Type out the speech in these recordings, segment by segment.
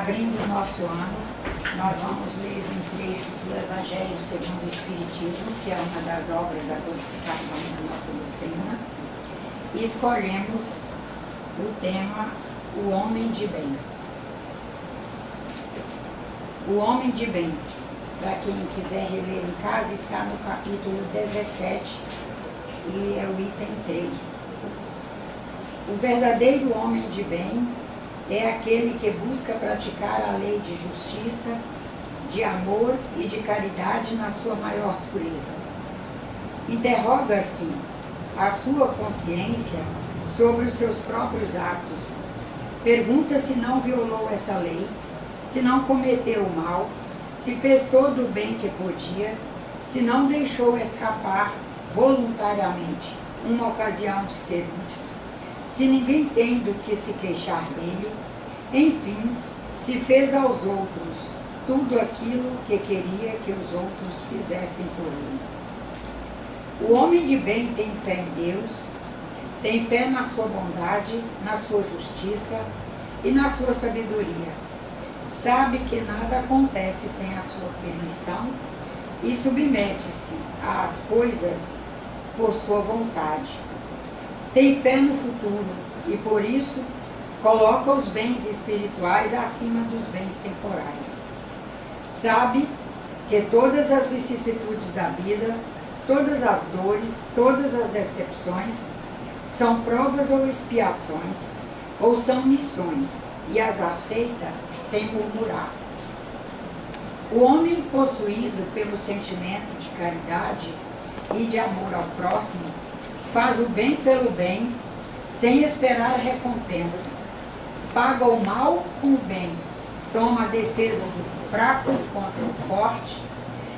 Abrindo o nosso ano, nós vamos ler um trecho do Evangelho segundo o Espiritismo, que é uma das obras da codificação da nossa doutrina, e escolhemos o tema O Homem de Bem. O Homem de Bem, para quem quiser reler em casa, está no capítulo 17 e é o item 3. O verdadeiro homem de bem é aquele que busca praticar a lei de justiça, de amor e de caridade na sua maior pureza. Interroga-se a sua consciência sobre os seus próprios atos. Pergunta se não violou essa lei, se não cometeu o mal, se fez todo o bem que podia, se não deixou escapar voluntariamente uma ocasião de ser útil, se ninguém tem do que se queixar dele, enfim, se fez aos outros tudo aquilo que queria que os outros fizessem por ele. O homem de bem tem fé em Deus, tem fé na sua bondade, na sua justiça e na sua sabedoria. Sabe que nada acontece sem a sua permissão e submete-se às coisas por sua vontade. Tem fé no futuro e, por isso, coloca os bens espirituais acima dos bens temporais. Sabe que todas as vicissitudes da vida, todas as dores, todas as decepções, são provas ou expiações, ou são missões, e as aceita sem murmurar. O homem possuído pelo sentimento de caridade e de amor ao próximo faz o bem pelo bem, sem esperar recompensa. Paga o mal com o bem, toma a defesa do fraco contra o forte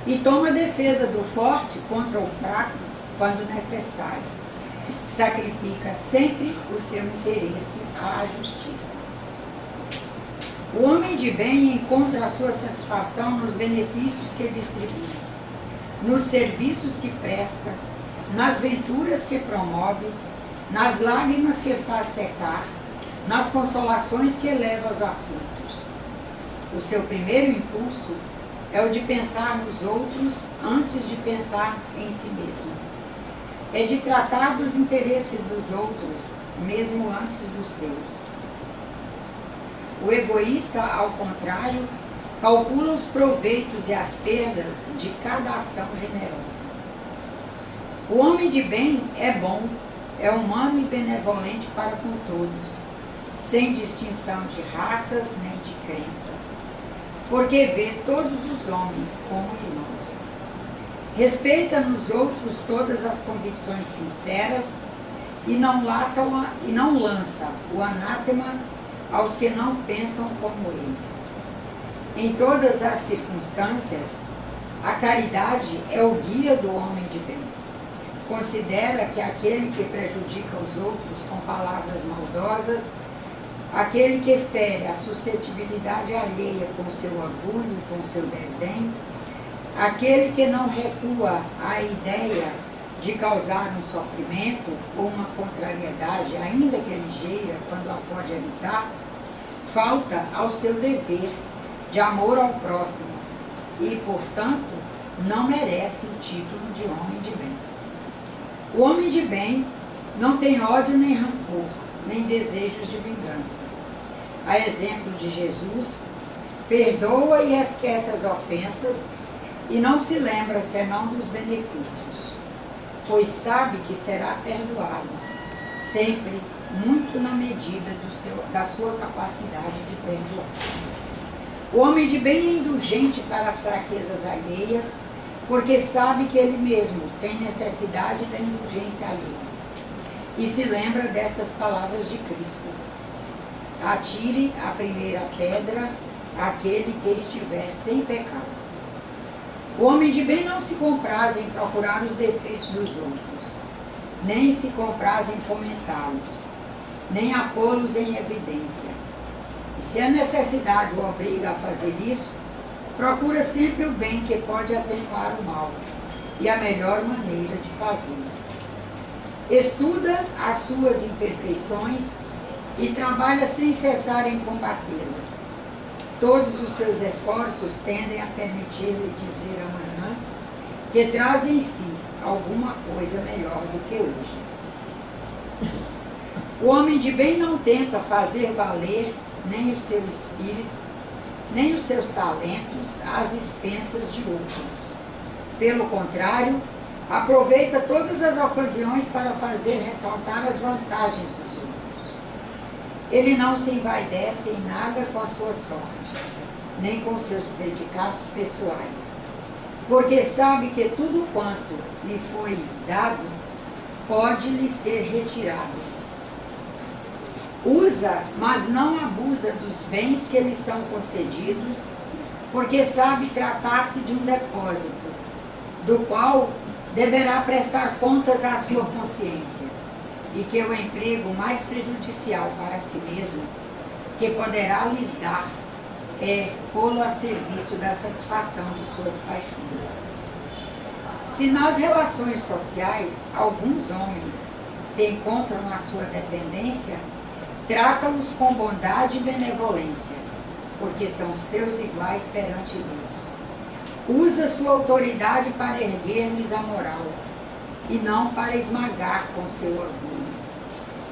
e toma a defesa do forte contra o fraco quando necessário. Sacrifica sempre o seu interesse à justiça. O homem de bem encontra a sua satisfação nos benefícios que distribui, nos serviços que presta, nas venturas que promove, nas lágrimas que faz secar, nas consolações que leva aos aflitos. O seu primeiro impulso é o de pensar nos outros antes de pensar em si mesmo. É de tratar dos interesses dos outros, mesmo antes dos seus. O egoísta, ao contrário, calcula os proveitos e as perdas de cada ação generosa. O homem de bem é bom, é humano e benevolente para com todos, sem distinção de raças nem de crenças, porque vê todos os homens como irmãos. Respeita nos outros todas as convicções sinceras e não lança o anátema aos que não pensam como ele. Em todas as circunstâncias, a caridade é o guia do homem de bem. Considera que aquele que prejudica os outros com palavras maldosas, aquele que fere a suscetibilidade alheia com seu orgulho e com seu desdém, aquele que não recua à ideia de causar um sofrimento ou uma contrariedade, ainda que ligeira, quando a pode evitar, falta ao seu dever de amor ao próximo e, portanto, não merece o título de homem de bem. O homem de bem não tem ódio nem rancor, nem desejos de vingança. A exemplo de Jesus, perdoa e esquece as ofensas e não se lembra senão dos benefícios, pois sabe que será perdoado, sempre muito na medida da sua capacidade de perdoar. O homem de bem é indulgente para as fraquezas alheias, porque sabe que ele mesmo tem necessidade da indulgência alheia. E se lembra destas palavras de Cristo: atire a primeira pedra aquele que estiver sem pecado. O homem de bem não se compraz em procurar os defeitos dos outros, nem se compraz em comentá-los, nem a pô-los em evidência. E se a necessidade o obriga a fazer isso, procura sempre o bem que pode atenuar o mal e a melhor maneira de fazê-lo. Estuda as suas imperfeições e trabalha sem cessar em combatê-las. Todos os seus esforços tendem a permitir-lhe dizer amanhã que traz em si alguma coisa melhor do que hoje. O homem de bem não tenta fazer valer nem o seu espírito, nem os seus talentos às expensas de outros. Pelo contrário, aproveita todas as ocasiões para fazer ressaltar as vantagens dos outros. Ele não se envaidece em nada com a sua sorte, nem com seus predicados pessoais, porque sabe que tudo quanto lhe foi dado pode lhe ser retirado. Usa, mas não abusa dos bens que lhe são concedidos, porque sabe tratar-se de um depósito, do qual deverá prestar contas à sua consciência, e que o emprego mais prejudicial para si mesmo que poderá lhes dar é pô-lo a serviço da satisfação de suas paixões. Se nas relações sociais alguns homens se encontram na sua dependência, trata-os com bondade e benevolência, porque são seus iguais perante Deus. Usa sua autoridade para erguer-lhes a moral, e não para esmagar com seu orgulho.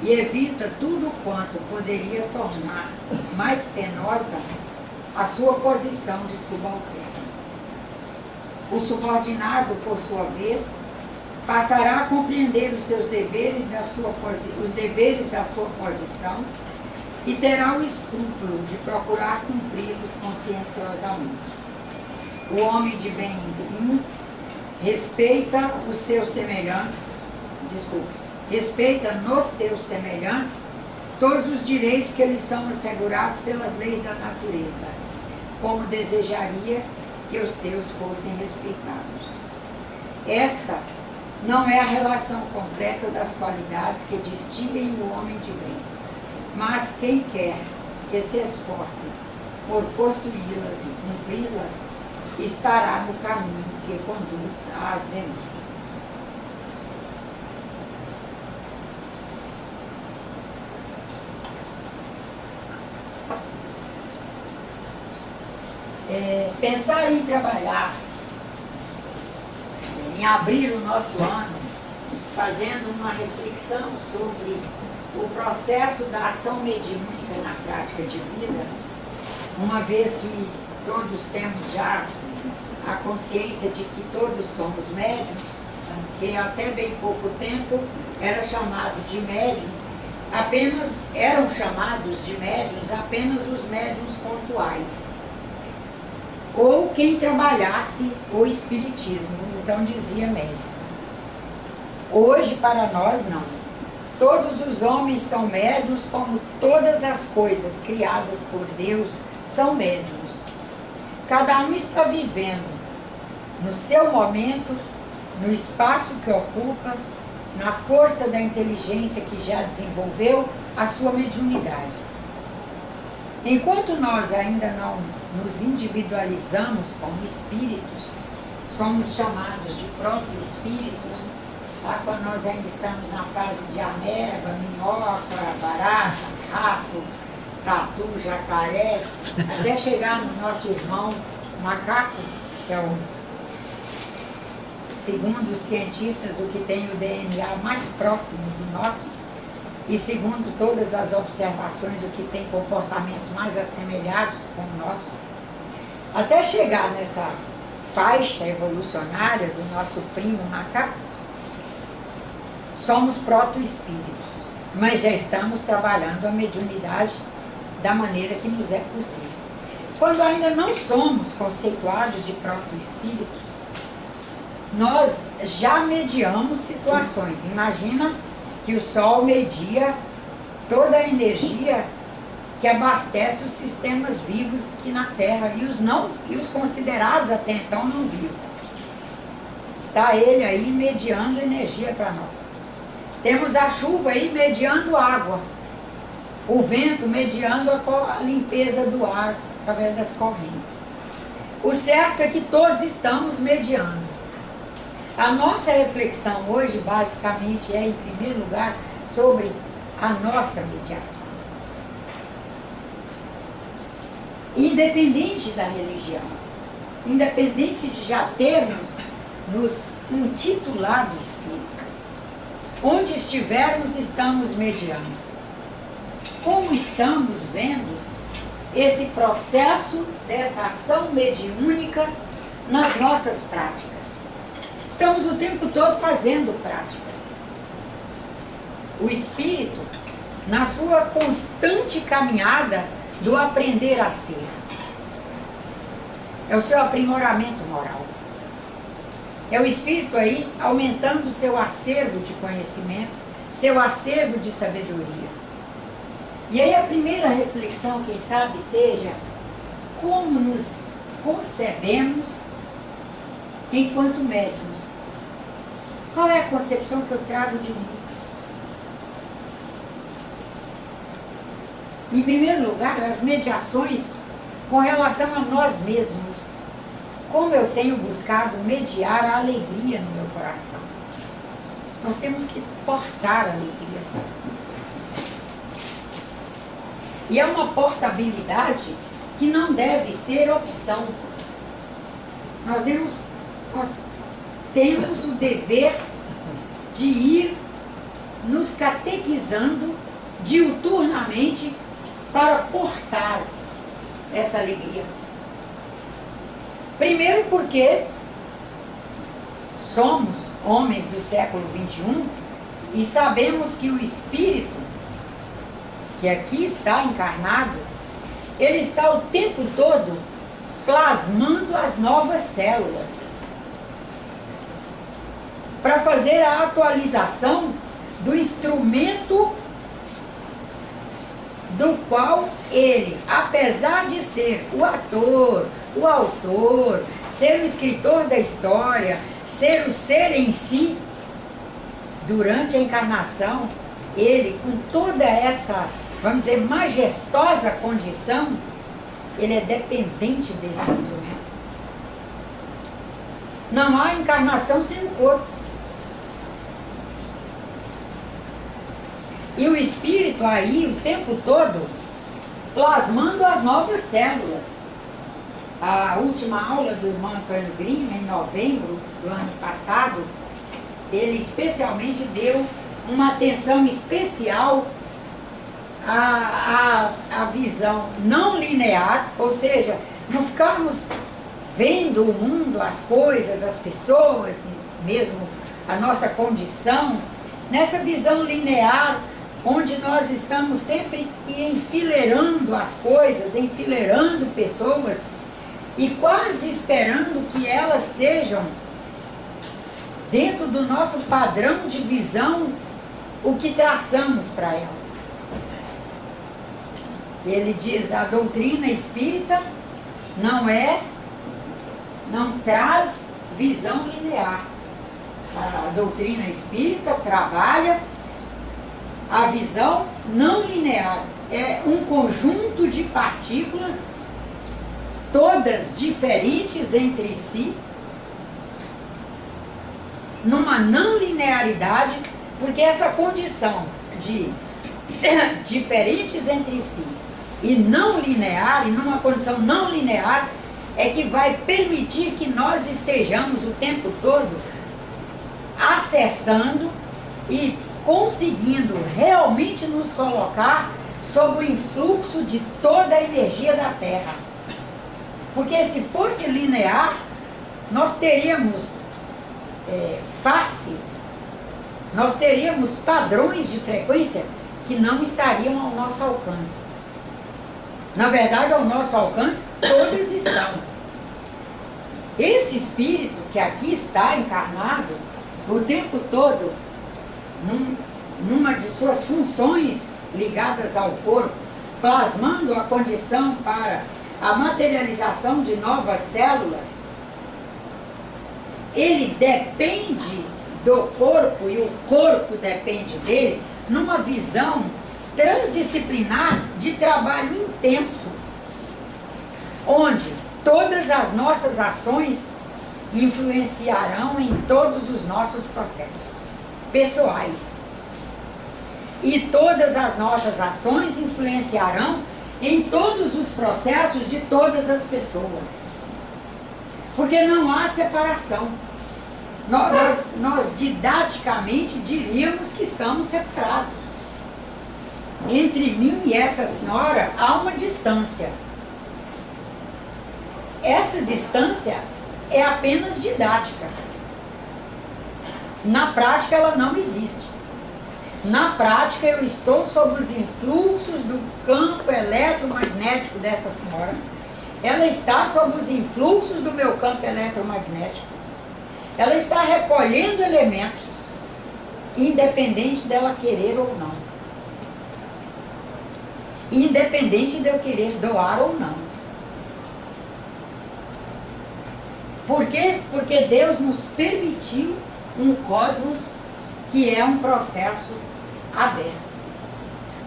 E evita tudo quanto poderia tornar mais penosa a sua posição de subalterno. O subordinado, por sua vez, passará a compreender os seus deveres os deveres da sua posição e terá o escrúpulo de procurar cumpri-los conscienciosamente. O homem de bem, enfim, respeita nos seus semelhantes todos os direitos que lhes são assegurados pelas leis da natureza, como desejaria que os seus fossem respeitados. Esta não é a relação completa das qualidades que distinguem o homem de bem, mas quem quer que se esforce por possuí-las e cumpri-las, estará no caminho que conduz às demais. Pensar em trabalhar, em abrir o nosso ano, fazendo uma reflexão sobre o processo da ação mediúnica na prática de vida, uma vez que todos temos já a consciência de que todos somos médiuns, que até bem pouco tempo era chamado de médium, eram chamados de médiuns apenas os médiuns pontuais, ou quem trabalhasse o espiritismo, então dizia médium. Hoje, para nós, não. Todos os homens são médiuns, como todas as coisas criadas por Deus são médiuns. Cada um está vivendo no seu momento, no espaço que ocupa, na força da inteligência que já desenvolveu, a sua mediunidade. Enquanto nós ainda não nos individualizamos como espíritos, somos chamados de proto-espíritos, tá? Quando nós ainda estamos na fase de ameba, minhoca, barata, rato, tatu, jacaré, até chegar no nosso irmão macaco, que é o, segundo os cientistas, o que tem o DNA mais próximo do nosso, e segundo todas as observações, o que tem comportamentos mais assemelhados com o nosso, até chegar nessa faixa evolucionária do nosso primo macaco, somos proto-espíritos, mas já estamos trabalhando a mediunidade da maneira que nos é possível. Quando ainda não somos conceituados de proto-espíritos, nós já mediamos situações. Imagina que o Sol media toda a energia que abastece os sistemas vivos aqui na Terra e os considerados até então não vivos. Está ele aí mediando energia para nós. Temos a chuva aí mediando água, o vento mediando a limpeza do ar através das correntes. O certo é que todos estamos mediando. A nossa reflexão hoje, basicamente, é, em primeiro lugar, sobre a nossa mediação. independente da religião, independente de já termos nos intitulado espíritas. Onde estivermos, estamos mediando. Como estamos vendo esse processo dessa ação mediúnica nas nossas práticas? Estamos o tempo todo fazendo práticas. O espírito, na sua constante caminhada do aprender a ser, é o seu aprimoramento moral. É o espírito aí aumentando o seu acervo de conhecimento, seu acervo de sabedoria. E aí a primeira reflexão, quem sabe, seja como nos concebemos enquanto médiuns. Qual é a concepção que eu trago de mim? Em primeiro lugar, as mediações com relação a nós mesmos. Como eu tenho buscado mediar a alegria no meu coração. Nós temos que portar a alegria. E é uma portabilidade que não deve ser opção. Nós temos o dever de ir nos catequizando diuturnamente para portar essa alegria. Primeiro porque somos homens do século XXI e sabemos que o espírito que aqui está encarnado, ele está o tempo todo plasmando as novas células para fazer a atualização do instrumento do qual ele, apesar de ser o ator, o autor, ser o escritor da história, ser o ser em si, durante a encarnação, ele, com toda essa, vamos dizer, majestosa condição, ele é dependente desse instrumento. Não há encarnação sem o corpo. E o espírito aí, o tempo todo, plasmando as novas células. A última aula do irmão Antônio Grima, em novembro do ano passado, ele especialmente deu uma atenção especial à visão não linear, ou seja, não ficarmos vendo o mundo, as coisas, as pessoas, mesmo a nossa condição, nessa visão linear, onde nós estamos sempre enfileirando as coisas, enfileirando pessoas e quase esperando que elas sejam, dentro do nosso padrão de visão, o que traçamos para elas. Ele diz, a doutrina espírita não traz visão linear. A doutrina espírita trabalha a visão não linear. É um conjunto de partículas, todas diferentes entre si, numa não linearidade, porque essa condição de diferentes entre si e não linear, e numa condição não linear, é que vai permitir que nós estejamos o tempo todo acessando e conseguindo realmente nos colocar sob o influxo de toda a energia da Terra. Porque se fosse linear, nós teríamos faces, nós teríamos padrões de frequência que não estariam ao nosso alcance. Na verdade, ao nosso alcance, todas estão. Esse espírito que aqui está encarnado, o tempo todo, numa de suas funções ligadas ao corpo, plasmando a condição para a materialização de novas células, ele depende do corpo e o corpo depende dele, numa visão transdisciplinar de trabalho intenso, onde todas as nossas ações influenciarão em todos os nossos processos pessoais. E todas as nossas ações influenciarão em todos os processos de todas as pessoas. Porque não há separação. Nós didaticamente diríamos que estamos separados. Entre mim e essa senhora há uma distância. Essa distância é apenas didática. Na prática ela não existe. Na prática eu estou sob os influxos do campo eletromagnético dessa senhora. Ela está sob os influxos do meu campo eletromagnético. Ela está recolhendo elementos, independente dela querer ou não. Independente de eu querer doar ou não. Por quê? Porque Deus nos permitiu um cosmos que é um processo aberto.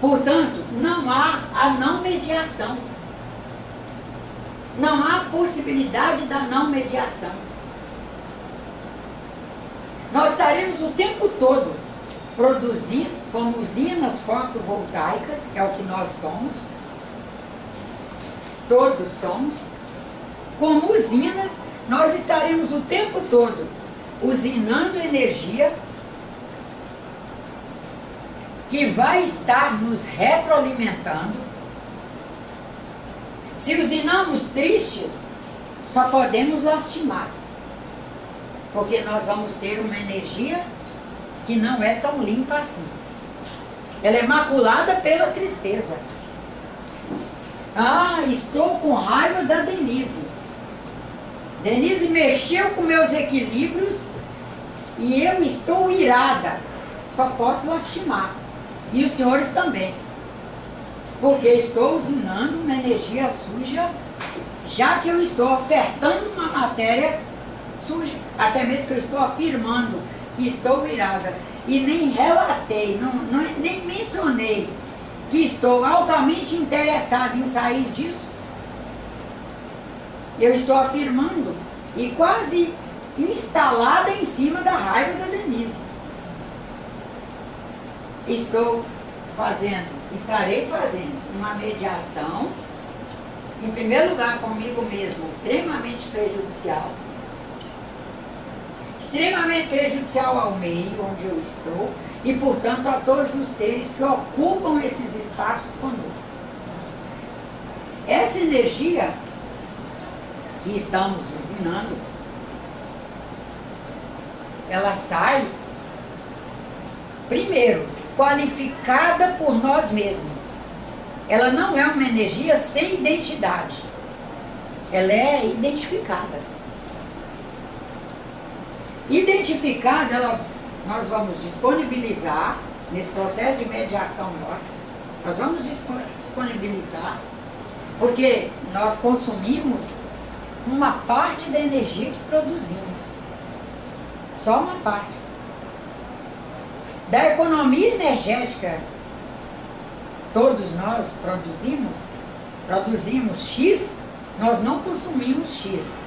Portanto, não há a não mediação. Não há possibilidade da não mediação. Nós estaremos o tempo todo produzindo como usinas fotovoltaicas, que é o que nós somos, todos somos, como usinas, nós estaremos o tempo todo usinando energia que vai estar nos retroalimentando. Se usinamos tristes, só podemos lastimar, porque nós vamos ter uma energia que não é tão limpa assim. Ela é maculada pela tristeza. Ah, estou com raiva da Denise. Denise mexeu com meus equilíbrios e eu estou irada. Só posso lastimar. E os senhores também. Porque estou usinando uma energia suja, já que eu estou ofertando uma matéria suja. Até mesmo que eu estou afirmando que estou irada. E nem relatei, nem mencionei que estou altamente interessado em sair disso. Eu estou afirmando e quase instalada em cima da raiva da Denise. Estarei fazendo uma mediação, em primeiro lugar comigo mesma, extremamente prejudicial ao meio onde eu estou e, portanto, a todos os seres que ocupam esses espaços conosco. Essa energia que estamos usinando, ela sai, primeiro, qualificada por nós mesmos. Ela não é uma energia sem identidade. Ela é identificada. Identificada, nós vamos disponibilizar, nesse processo de mediação nosso, nós vamos disponibilizar, porque nós consumimos uma parte da energia que produzimos. Só uma parte. Da economia energética, todos nós produzimos X, nós não consumimos X.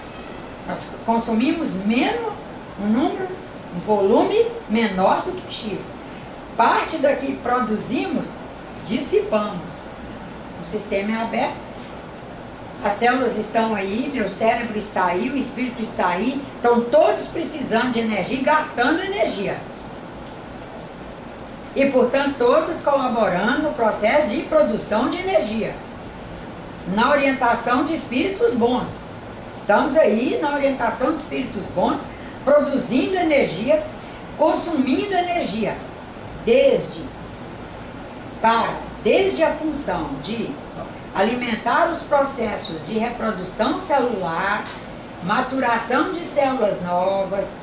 Nós consumimos menos, um volume menor do que X. Parte da que produzimos, dissipamos. O sistema é aberto. As células estão aí, meu cérebro está aí, o espírito está aí. Estão todos precisando de energia e gastando energia. E, portanto, todos colaborando no processo de produção de energia. Na orientação de espíritos bons. Estamos aí na orientação de espíritos bons, produzindo energia, consumindo energia. Desde a função de alimentar os processos de reprodução celular, maturação de células novas,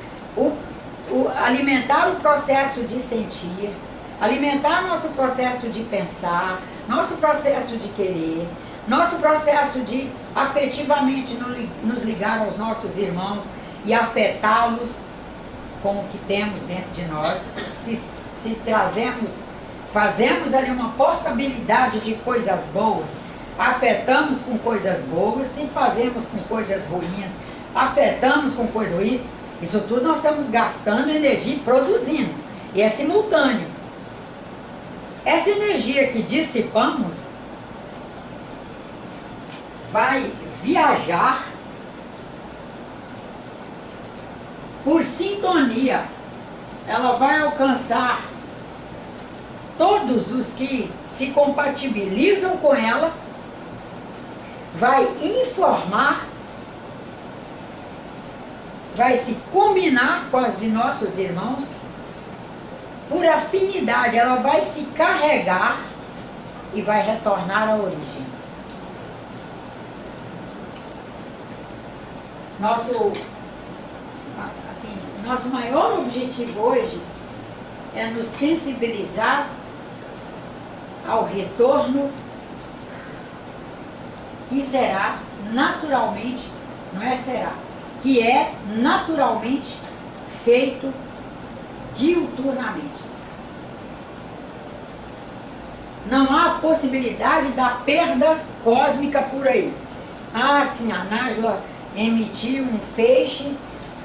alimentar o processo de sentir, alimentar nosso processo de pensar, nosso processo de querer, nosso processo de afetivamente nos ligar aos nossos irmãos e afetá-los com o que temos dentro de nós. Se fazemos ali uma portabilidade de coisas boas, afetamos com coisas boas. Se fazemos com coisas ruins, afetamos com coisas ruins. Isso tudo nós estamos gastando energia e produzindo. E é simultâneo. Essa energia que dissipamos, vai viajar por sintonia. Ela vai alcançar todos os que se compatibilizam com ela, vai informar, vai se combinar com as de nossos irmãos, por afinidade, ela vai se carregar e vai retornar à origem. Nosso maior objetivo hoje é nos sensibilizar ao retorno que será naturalmente, não é será, que é naturalmente feito diuturnamente. Não há possibilidade da perda cósmica por aí. Ah, sim, a Nájila emitiu um feixe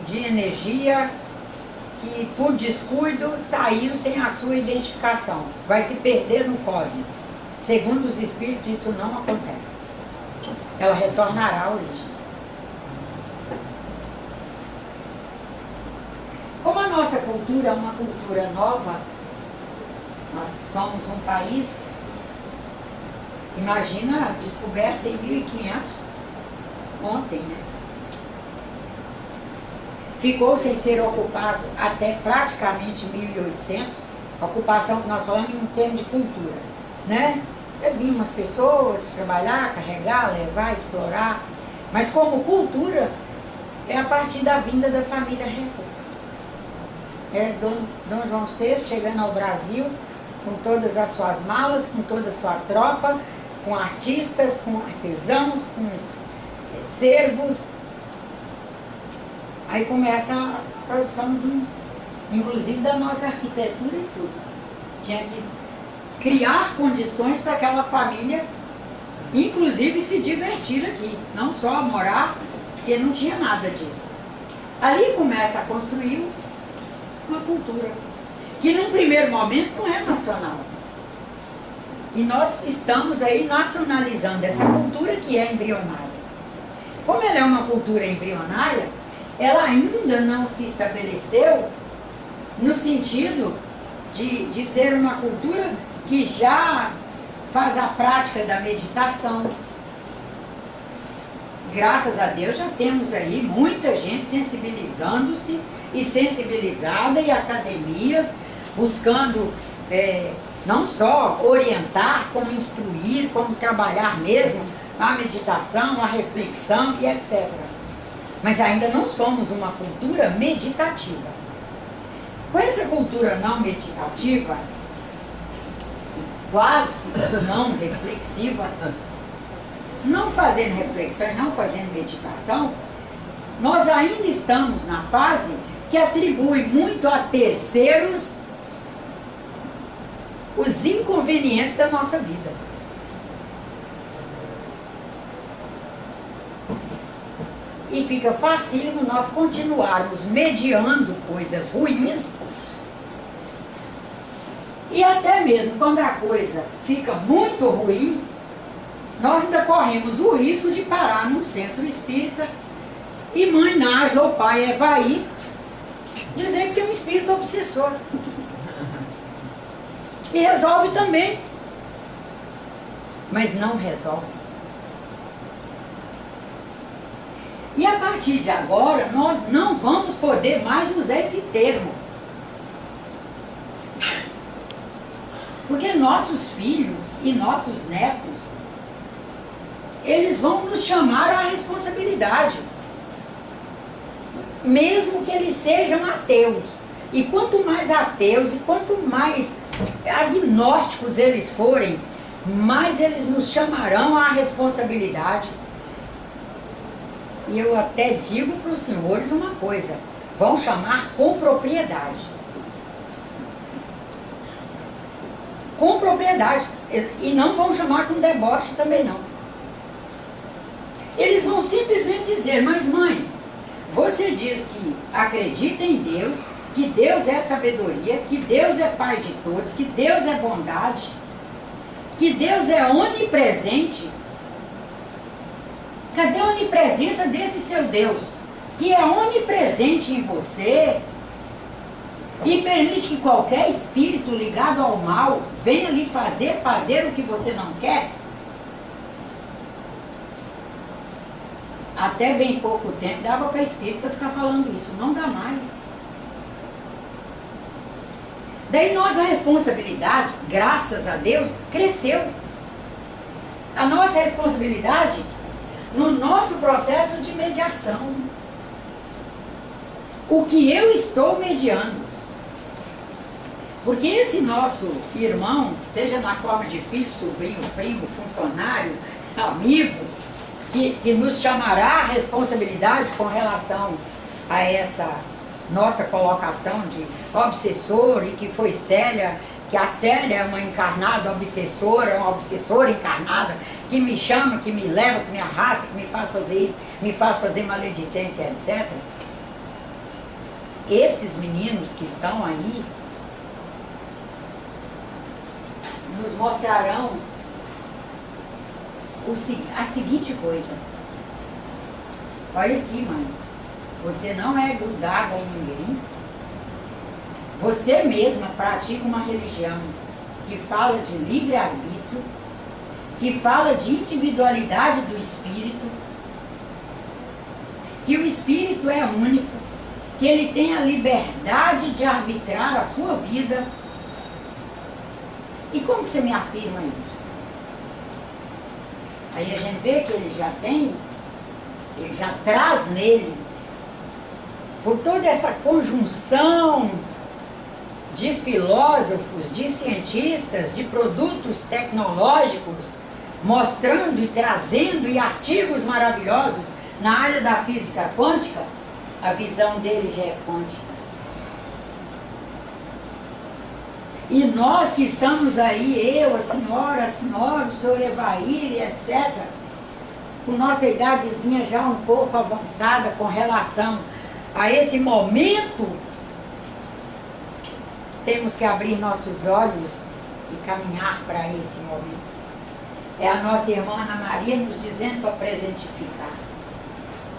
de energia que por descuido saiu sem a sua identificação. Vai se perder no cosmos. Segundo os espíritos, isso não acontece. Ela retornará à origem. Como a nossa cultura é uma cultura nova, nós somos um país, imagina a descoberta em 1500, ontem, né? Ficou sem ser ocupado até praticamente 1800, ocupação que nós falamos em termos de cultura, né? Vinham umas pessoas trabalhar, carregar, levar, explorar, mas como cultura é a partir da vinda da família real. É Dom João VI chegando ao Brasil com todas as suas malas, com toda a sua tropa, com artistas, com artesãos, com servos. Aí começa a produção, inclusive, da nossa arquitetura e tudo. Tinha que criar condições para aquela família, inclusive, se divertir aqui. Não só morar, porque não tinha nada disso. Ali começa a construir uma cultura, que num primeiro momento não é nacional. E nós estamos aí nacionalizando essa cultura que é embrionária. Como ela é uma cultura embrionária, ela ainda não se estabeleceu no sentido de ser uma cultura que já faz a prática da meditação. Graças a Deus já temos aí muita gente sensibilizando-se e sensibilizada, e academias buscando não só orientar, como instruir, como trabalhar mesmo a meditação, a reflexão e etc. Mas ainda não somos uma cultura meditativa. Com essa cultura não meditativa, quase não reflexiva, não fazendo reflexão e não fazendo meditação, nós ainda estamos na fase que atribui muito a terceiros os inconvenientes da nossa vida. E fica facílimo nós continuarmos mediando coisas ruins, e até mesmo quando a coisa fica muito ruim, nós ainda corremos o risco de parar num centro espírita e mãe Nájila ou pai Evaí dizer que tem um espírito obsessor. E resolve também, mas não resolve. E a partir de agora, nós não vamos poder mais usar esse termo. Porque nossos filhos e nossos netos, eles vão nos chamar à responsabilidade. Mesmo que eles sejam ateus. E quanto mais ateus e quanto mais agnósticos eles forem, mais eles nos chamarão à responsabilidade. E eu até digo para os senhores uma coisa: vão chamar com propriedade. Com propriedade. E não vão chamar com deboche também não. Eles vão simplesmente dizer: mas mãe, você diz que acredita em Deus, que Deus é sabedoria, que Deus é Pai de todos, que Deus é bondade, que Deus é onipresente. Cadê a onipresença desse seu Deus, que é onipresente em você e permite que qualquer espírito ligado ao mal venha lhe fazer o que você não quer? Até bem pouco tempo dava para espírito ficar falando isso, não dá mais. Daí nossa responsabilidade, graças a Deus, cresceu. A nossa responsabilidade no nosso processo de mediação. O que eu estou mediando. Porque esse nosso irmão, seja na forma de filho, sobrinho, primo, funcionário, amigo, que nos chamará a responsabilidade com relação a essa nossa colocação de obsessor, e que foi Célia, que a Célia é uma encarnada obsessora, uma obsessora encarnada, que me chama, que me leva, que me arrasta, que me faz fazer isso, me faz fazer maledicência, etc. Esses meninos que estão aí nos mostrarão a seguinte coisa. Olha aqui, mãe. Você não é grudada em ninguém. Você mesma pratica uma religião que fala de livre-arbítrio, que fala de individualidade do espírito, que o espírito é único, que ele tem a liberdade de arbitrar a sua vida. E como que você me afirma isso? Aí a gente vê que ele já traz nele, por toda essa conjunção de filósofos, de cientistas, de produtos tecnológicos, mostrando e trazendo e artigos maravilhosos na área da física quântica, a visão dele já é quântica. E nós que estamos aí, eu, a senhora, o senhor Evair, etc., com nossa idadezinha já um pouco avançada com relação a esse momento, temos que abrir nossos olhos e caminhar para esse momento. É a nossa irmã Ana Maria nos dizendo para presentificar.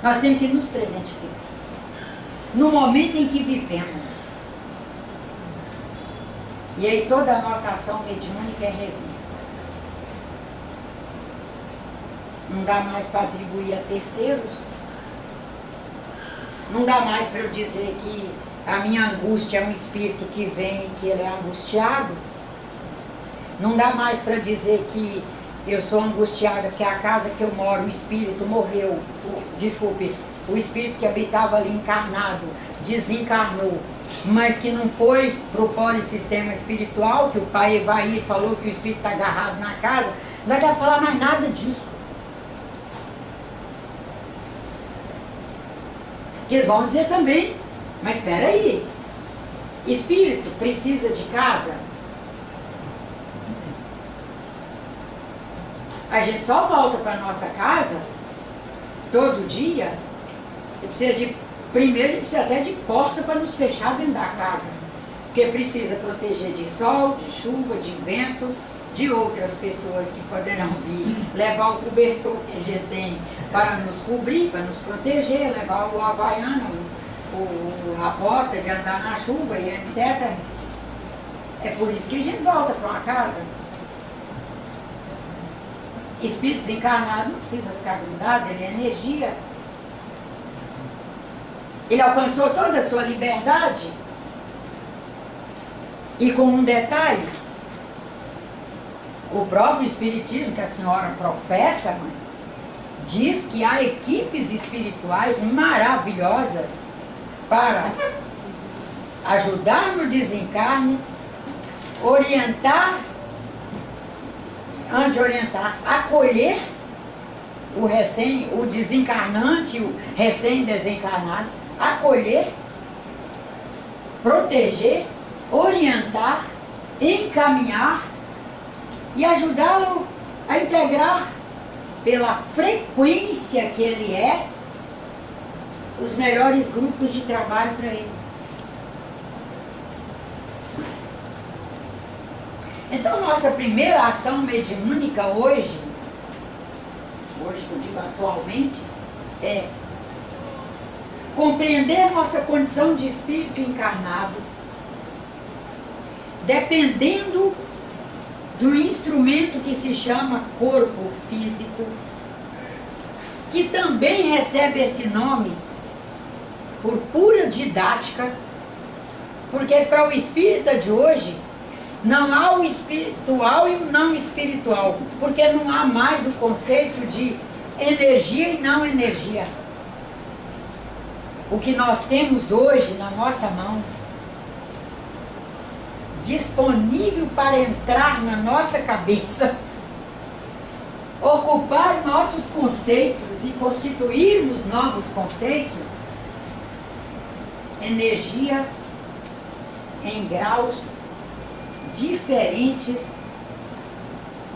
Nós temos que nos presentificar no momento em que vivemos. E aí toda a nossa ação mediúnica é revista. Não dá mais para atribuir a terceiros. Não dá mais para eu dizer que a minha angústia é um espírito que vem e que ele é angustiado. Não dá mais para dizer que eu sou angustiada porque a casa que eu moro, o espírito morreu. O espírito que habitava ali encarnado desencarnou, mas que não foi para o polissistema espiritual, que o pai Evair falou que o espírito está agarrado na casa. Não vai dar falar mais nada disso. Que eles vão dizer também, mas espera aí, espírito precisa de casa? A gente só volta para nossa casa todo dia. Primeiro a gente precisa até de porta para nos fechar dentro da casa, porque precisa proteger de sol, de chuva, de vento, de outras pessoas que poderão vir, levar o cobertor que a gente tem para nos cobrir, para nos proteger, levar o havaiana, a bota de andar na chuva e etc. É por isso que a gente volta para uma casa. Espírito desencarnado não precisa ficar grudado, ele é energia. Ele alcançou toda a sua liberdade. E com um detalhe, o próprio Espiritismo que a senhora professa, mãe, diz que há equipes espirituais maravilhosas para ajudar no desencarne, orientar, antes de orientar, acolher o desencarnante, o recém-desencarnado, acolher, proteger, orientar, encaminhar e ajudá-lo a integrar, pela frequência que ele é, os melhores grupos de trabalho para ele. Então, nossa primeira ação mediúnica hoje, hoje, que eu digo atualmente, é compreender nossa condição de espírito encarnado, dependendo do instrumento que se chama corpo físico, que também recebe esse nome por pura didática, porque para o espírita de hoje não há o espiritual e o não espiritual, porque não há mais o conceito de energia e não energia. O que nós temos hoje na nossa mão, disponível para entrar na nossa cabeça, ocupar nossos conceitos e constituirmos novos conceitos, energia em graus diferentes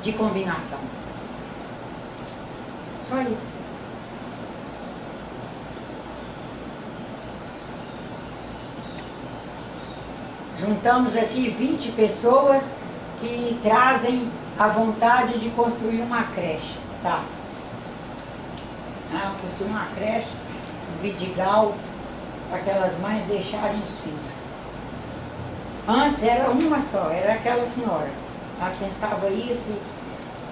de combinação. Só isso. Juntamos aqui 20 pessoas que trazem a vontade de construir uma creche, tá? Construir uma creche, um vidigal, para aquelas mães deixarem os filhos. Antes era uma só, era aquela senhora. Ela pensava isso,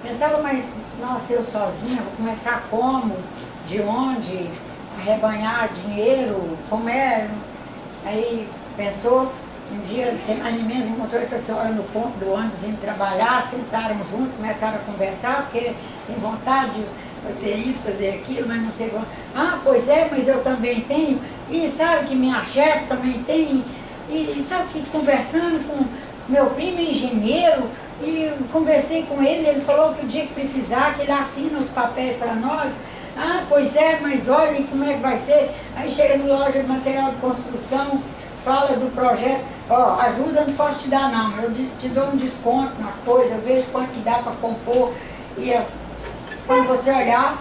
pensava, mas, nossa, eu sozinha, vou começar como? De onde? Arrebanhar dinheiro? Como é? Aí pensou. Um dia, semana mesmo, encontrou essa senhora no ponto do ônibus indo trabalhar, sentaram juntos, começaram a conversar, porque tem vontade de fazer isso, fazer aquilo, mas não sei como. Ah, pois é, mas eu também tenho, e sabe que minha chefe também tem, e sabe que conversando com meu primo é engenheiro, e conversei com ele falou que o dia que precisar, que ele assina os papéis para nós. Ah, pois é, mas olha como é que vai ser. Aí chega na loja de material de construção, fala do projeto, ó, ajuda não posso te dar não, eu te dou um desconto nas coisas, eu vejo quanto que dá para compor, e quando você olhar,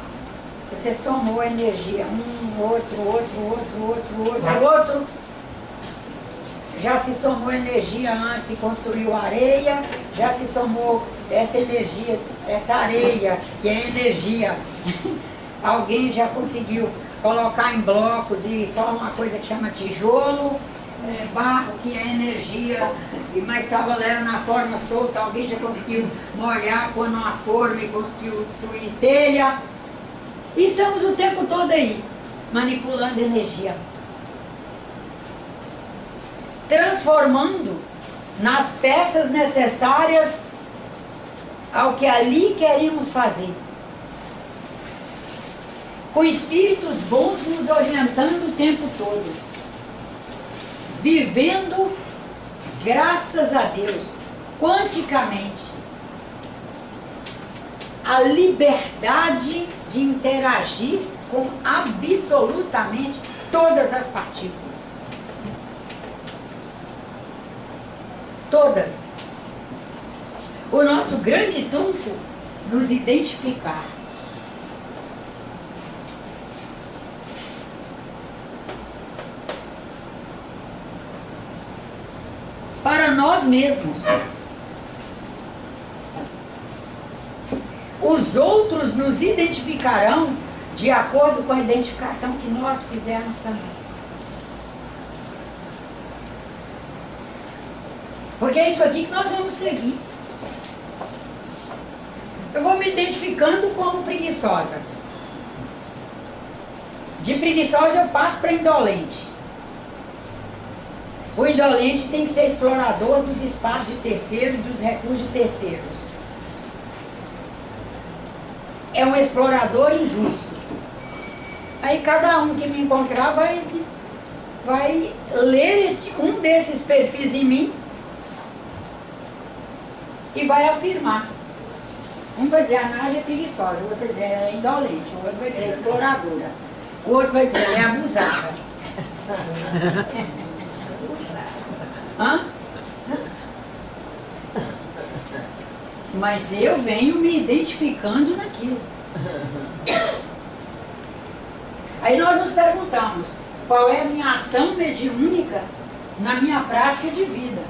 você somou a energia, outro, já se somou energia antes e construiu areia, já se somou essa energia, essa areia, que é energia, alguém já conseguiu colocar em blocos e forma uma coisa que chama tijolo, barro, que é energia, mas estava lendo na forma solta, alguém já conseguiu molhar, pôr numa forma e construir telha. E estamos o tempo todo aí, manipulando energia. Transformando nas peças necessárias ao que ali queremos fazer. Com espíritos bons nos orientando o tempo todo. Vivendo, graças a Deus, quanticamente, a liberdade de interagir com absolutamente todas as partículas. Todas. O nosso grande trunfo, nos identificar. Para nós mesmos. Os outros nos identificarão de acordo com a identificação que nós fizermos para nós. Porque é isso aqui que nós vamos seguir. Eu vou me identificando como preguiçosa. De preguiçosa eu passo para indolente. O indolente tem que ser explorador dos espaços de terceiros e dos recursos de terceiros. É um explorador injusto. Aí cada um que me encontrar vai ler um desses perfis em mim e vai afirmar. Um vai dizer, a Nádia é preguiçosa, o outro vai dizer, ela é indolente, o outro vai dizer, exploradora, o outro vai dizer, ela é abusada. Hã? Mas eu venho me identificando naquilo. Aí nós nos perguntamos, qual é a minha ação mediúnica na minha prática de vida?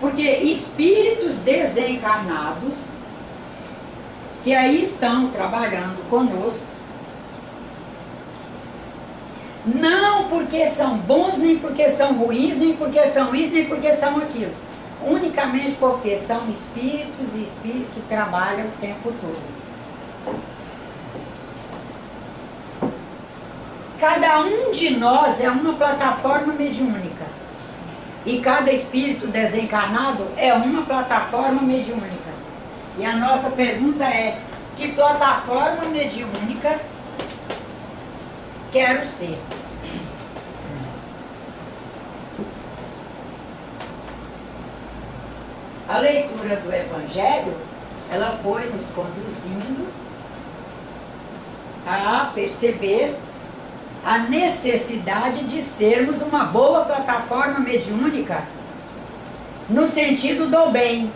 Porque espíritos desencarnados que aí estão trabalhando conosco, não porque são bons, nem porque são ruins, nem porque são isso, nem porque são aquilo, unicamente porque são espíritos e espírito trabalha o tempo todo. Cada um de nós é uma plataforma mediúnica. E cada espírito desencarnado é uma plataforma mediúnica. E a nossa pergunta é: que plataforma mediúnica quero ser? A leitura do Evangelho, ela foi nos conduzindo a perceber a necessidade de sermos uma boa plataforma mediúnica no sentido do bem.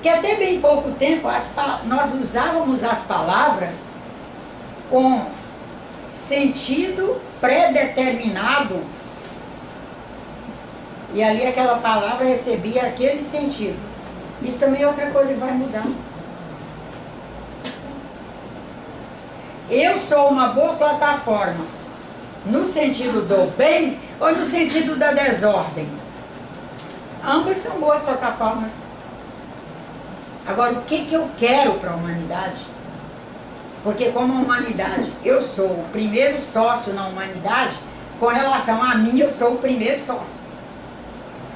Que até bem pouco tempo nós usávamos as palavras com sentido predeterminado e ali aquela palavra recebia aquele sentido. Isso também é outra coisa que vai mudar. Eu sou uma boa plataforma no sentido do bem ou no sentido da desordem? Ambas são boas plataformas. Agora, o que eu quero para a humanidade? Porque como a humanidade, eu sou o primeiro sócio na humanidade, com relação a mim eu sou o primeiro sócio.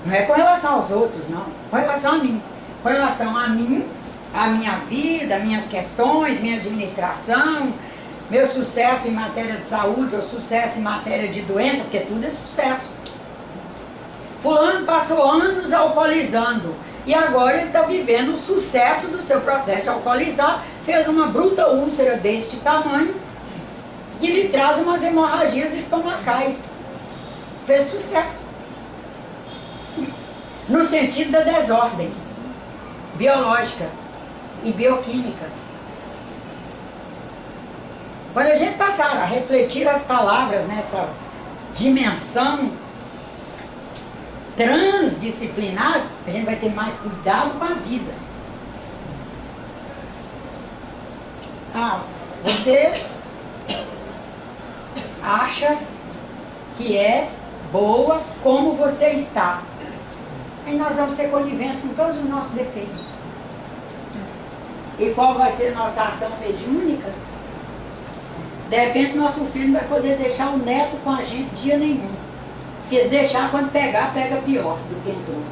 Não é com relação aos outros, não. Com relação a mim. Com relação a mim, a minha vida, minhas questões, minha administração, meu sucesso em matéria de saúde ou sucesso em matéria de doença, porque tudo é sucesso. Fulano passou anos alcoolizando e agora ele está vivendo o sucesso do seu processo de alcoolizar, fez uma bruta úlcera deste tamanho que lhe traz umas hemorragias estomacais. Fez sucesso. No sentido da desordem biológica e bioquímica. Quando a gente passar a refletir as palavras nessa dimensão transdisciplinar, a gente vai ter mais cuidado com a vida. Você acha que é boa como você está. Aí nós vamos ser coniventes com todos os nossos defeitos. E qual vai ser a nossa ação mediúnica? De repente nosso filho não vai poder deixar o neto com a gente dia nenhum. Porque se deixar, quando pegar, pega pior do que entrou.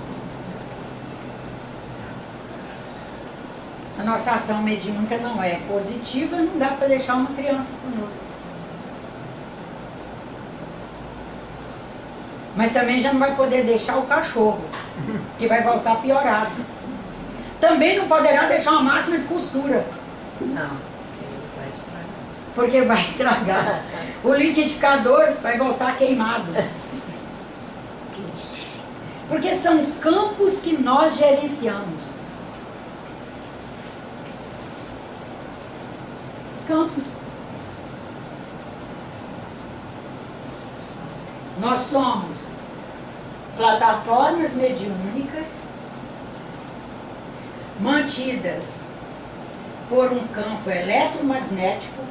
A nossa ação mediúnica não é positiva, não dá para deixar uma criança conosco. Mas também já não vai poder deixar o cachorro, que vai voltar piorado. Também não poderá deixar uma máquina de costura. Não. Porque vai estragar. O liquidificador vai voltar queimado. Porque são campos que nós gerenciamos. Campos. Nós somos plataformas mediúnicas mantidas por um campo eletromagnético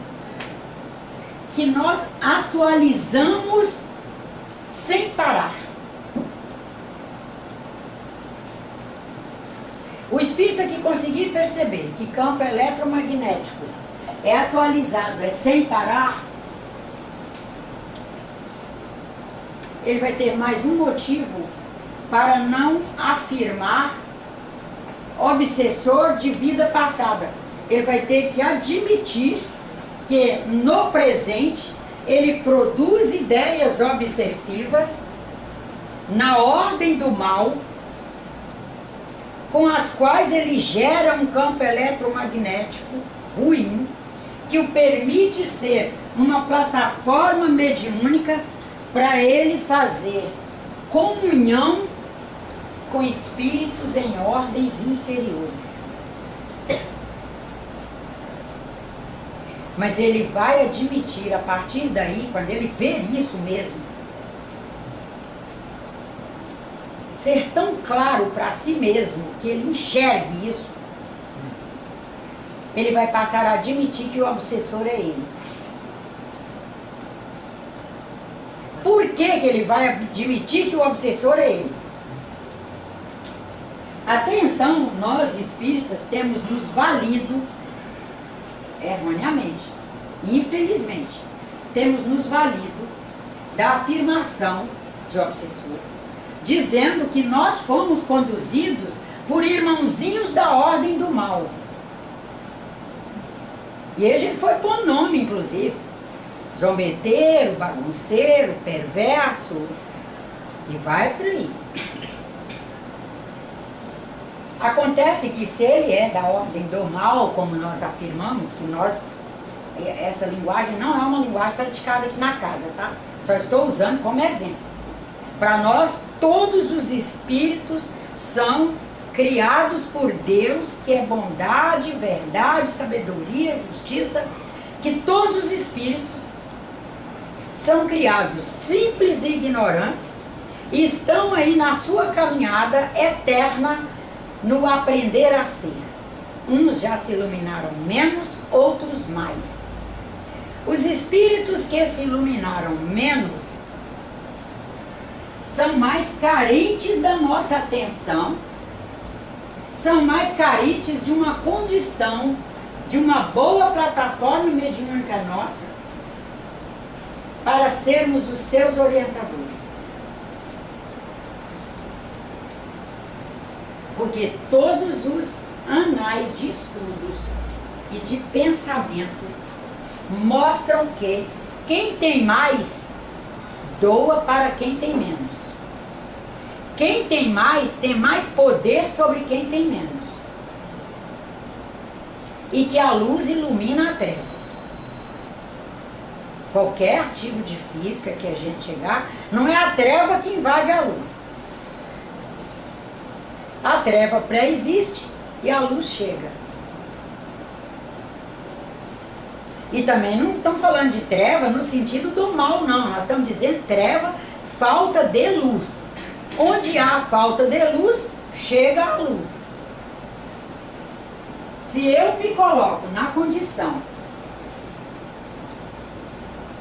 que nós atualizamos sem parar. O espírita que conseguir perceber que campo eletromagnético é atualizado, é sem parar, ele vai ter mais um motivo para não afirmar obsessor de vida passada. Ele vai ter que admitir que no presente ele produz ideias obsessivas na ordem do mal, com as quais ele gera um campo eletromagnético ruim, que o permite ser uma plataforma mediúnica para ele fazer comunhão com espíritos em ordens inferiores. Mas ele vai admitir, a partir daí, quando ele ver isso mesmo, ser tão claro para si mesmo que ele enxergue isso, ele vai passar a admitir que o obsessor é ele. Por que que ele vai admitir que o obsessor é ele? Até então, nós espíritas temos nos valido, erroneamente, infelizmente, temos nos valido da afirmação de obsessor, dizendo que nós fomos conduzidos por irmãozinhos da ordem do mal. E aí a gente foi pôr nome, inclusive. Zombeteiro, bagunceiro, perverso, e vai por aí. Acontece que se ele é da ordem do mal, como nós afirmamos, que nós, essa linguagem não é uma linguagem praticada aqui na casa, tá? Só estou usando como exemplo. Para nós, todos os espíritos são criados por Deus, que é bondade, verdade, sabedoria, justiça, que todos os espíritos são criados simples e ignorantes e estão aí na sua caminhada eterna no aprender a ser. Uns já se iluminaram menos, outros mais. Os espíritos que se iluminaram menos são mais carentes da nossa atenção, são mais carentes de uma condição, de uma boa plataforma mediúnica nossa, para sermos os seus orientadores. Porque todos os anais de estudos e de pensamento mostram que quem tem mais doa para quem tem menos. Quem tem mais poder sobre quem tem menos. E que a luz ilumina a treva. Qualquer artigo de física que a gente chegar, não é a treva que invade a luz. A treva pré-existe e a luz chega. E também não estamos falando de treva no sentido do mal, não. Nós estamos dizendo treva, falta de luz. Onde há falta de luz, chega a luz. Se eu me coloco na condição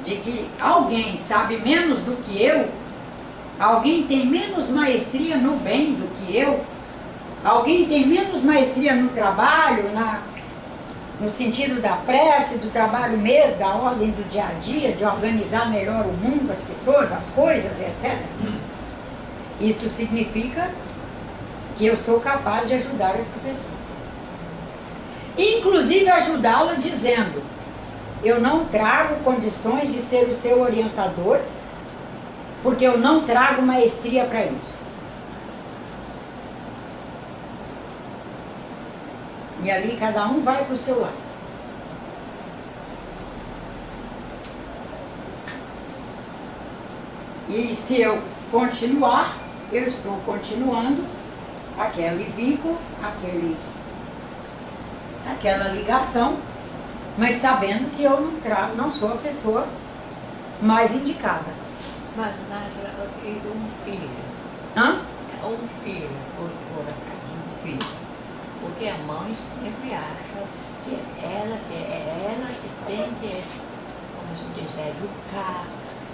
de que alguém sabe menos do que eu, alguém tem menos maestria no bem do que eu, alguém tem menos maestria no trabalho, no sentido da prece, do trabalho mesmo, da ordem do dia a dia, de organizar melhor o mundo, as pessoas, as coisas, etc. Isto significa que eu sou capaz de ajudar essa pessoa. Inclusive ajudá-la dizendo: eu não trago condições de ser o seu orientador, porque eu não trago maestria para isso. E ali cada um vai para o seu lado. E se eu continuar, eu estou continuando aquele vínculo, aquela ligação, mas sabendo que eu não sou a pessoa mais indicada. Mas um filho. Hã? Um filho, por acaso, um filho. Porque a mãe sempre acha que é ela que tem que, como se diz, educar,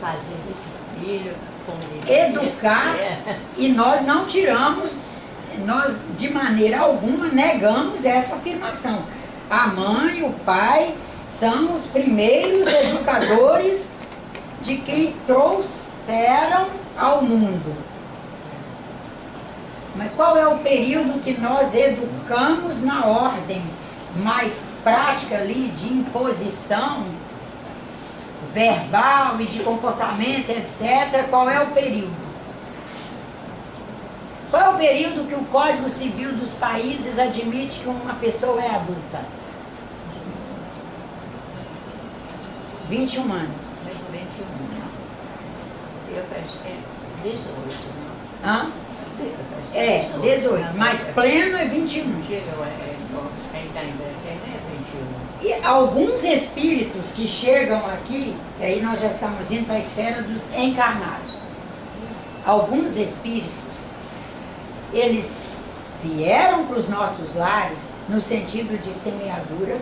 fazer esse filho como educar, e nós não tiramos, nós de maneira alguma negamos essa afirmação. A mãe e o pai são os primeiros educadores de quem trouxeram ao mundo. Mas qual é o período que nós educamos na ordem mais prática ali de imposição verbal e de comportamento, etc. Qual é o período? Qual é o período que o Código Civil dos países admite que uma pessoa é adulta? 21 anos. 21. Eu penso que é 18, não? Hã? É, 18, mas pleno é 21. E alguns espíritos que chegam aqui, e aí nós já estamos indo para a esfera dos encarnados. Alguns espíritos eles vieram para os nossos lares no sentido de semeadura,